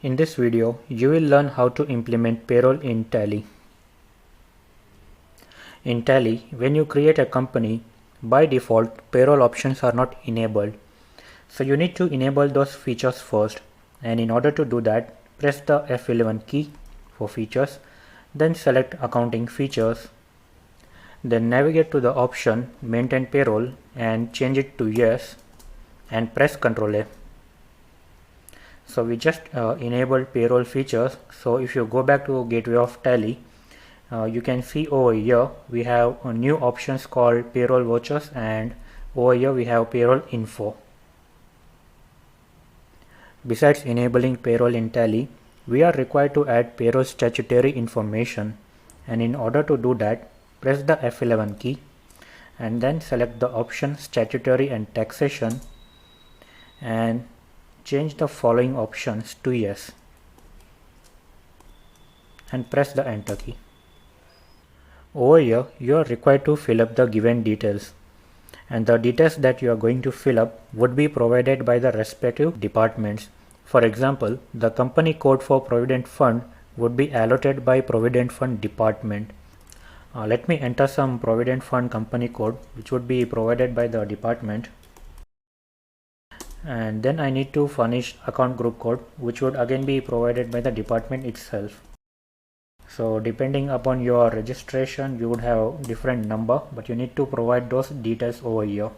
In this video, you will learn how to implement payroll in Tally. In Tally, when you create a company, by default, payroll options are not enabled. So you need to enable those features first. And in order to do that, press the F11 key for features, then select accounting features. Then navigate to the option maintain payroll and change it to yes and press Ctrl A. So we just enabled payroll features. So if you go back to gateway of Tally, you can see over here we have new options called payroll vouchers, and over here we have payroll info. Besides enabling payroll in Tally, we are required to add payroll statutory information, and in order to do that, press the F11 key and then select the option statutory and taxation and change the following options to yes and press the enter key. Over here you are required to fill up the given details, and the details that you are going to fill up would be provided by the respective departments. For example, the company code for Provident Fund would be allotted by Provident Fund department. Let me enter some Provident Fund company code which would be provided by the department, and then I need to furnish account group code which would again be provided by the department itself. So depending upon your registration you would have different number, but you need to provide those details over here.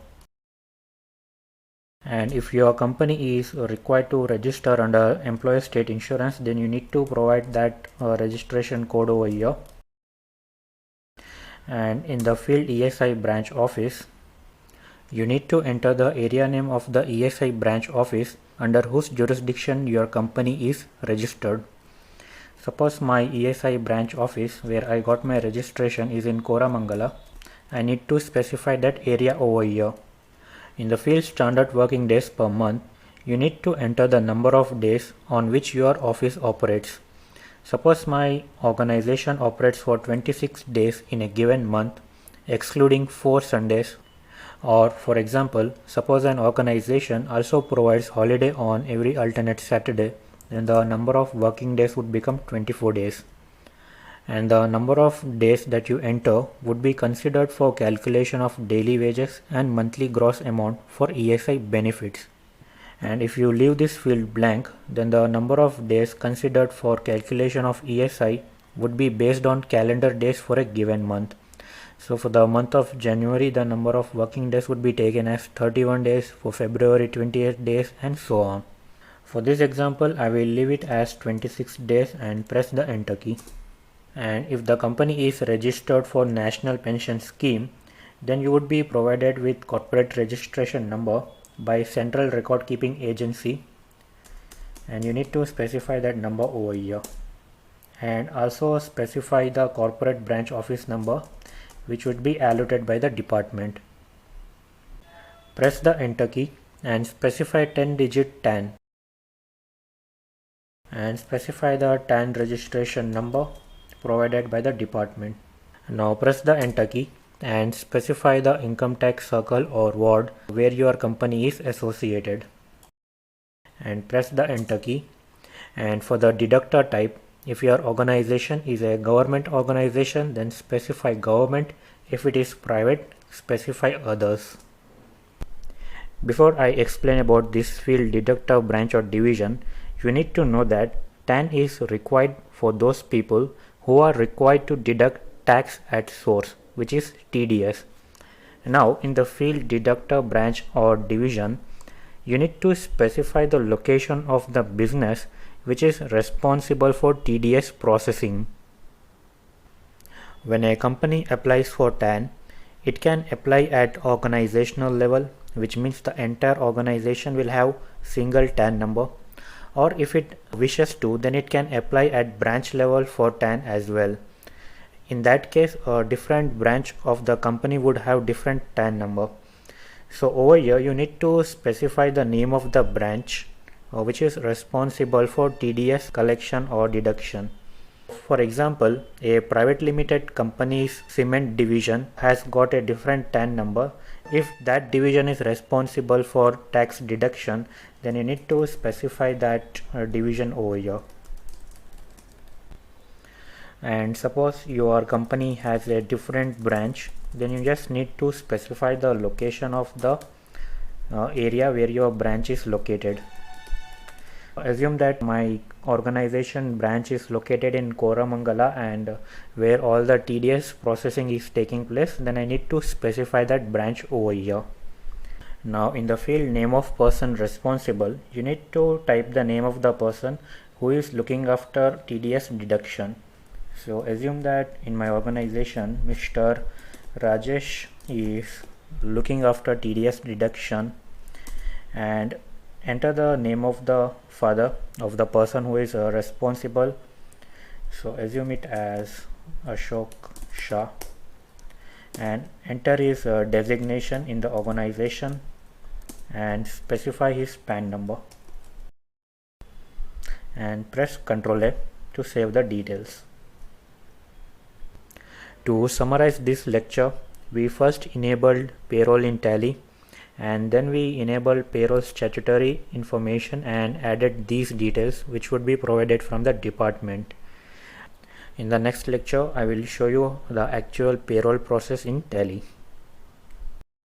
And if your company is required to register under employer state insurance, then you need to provide that registration code over here. And in the field ESI branch office, you need to enter the area name of the ESI branch office under whose jurisdiction your company is registered. Suppose my ESI branch office where I got my registration is in Koramangala. I need to specify that area over here. In the field standard working days per month, you need to enter the number of days on which your office operates. Suppose my organization operates for 26 days in a given month, excluding 4 Sundays. Or for example, suppose an organization also provides holiday on every alternate Saturday, then the number of working days would become 24 days. And the number of days that you enter would be considered for calculation of daily wages and monthly gross amount for ESI benefits. And if you leave this field blank, then the number of days considered for calculation of ESI would be based on calendar days for a given month. So for the month of January, the number of working days would be taken as 31 days, for February 28 days, and so on. For this example, I will leave it as 26 days and press the enter key. And if the company is registered for National Pension Scheme, then you would be provided with corporate registration number by Central Record Keeping Agency, and you need to specify that number over here, and also specify the corporate branch office number which would be allotted by the department. Press the enter key and specify 10-digit TAN and specify the TAN registration number provided by the department. Now press the enter key and specify the income tax circle or ward where your company is associated, and press the enter key. And for the deductor type, if your organization is a government organization, then specify government. If it is private, specify others. Before I explain about this field deductor branch or division, you need to know that TAN is required for those people who are required to deduct tax at source, which is TDS. Now in the field deductor branch or division, you need to specify the location of the business which is responsible for TDS processing. When a company applies for TAN, it can apply at organizational level, which means the entire organization will have single TAN number, or if it wishes to, then it can apply at branch level for TAN as well. In that case, a different branch of the company would have different TAN number. So over here you need to specify the name of the branch which is responsible for TDS collection or deduction. For example, a private limited company's cement division has got a different TAN number If that division is responsible for tax deduction, then you need to specify that division over here. And suppose your company has a different branch, then you just need to specify the location of the area where your branch is located. Assume that my organization branch is located in Koramangala and where all the TDS processing is taking place, then I need to specify that branch over here. Now in the field name of person responsible, you need to type the name of the person who is looking after TDS deduction. So assume that in my organization Mr. Rajesh is looking after TDS deduction, and enter the name of the father of the person who is responsible. So assume it as Ashok Shah, and enter his designation in the organization and specify his PAN number and press Ctrl A to save the details. To summarize this lecture, we first enabled payroll in Tally, and then we enabled payroll statutory information and added these details which would be provided from the department. In the next lecture, I will show you the actual payroll process in Tally.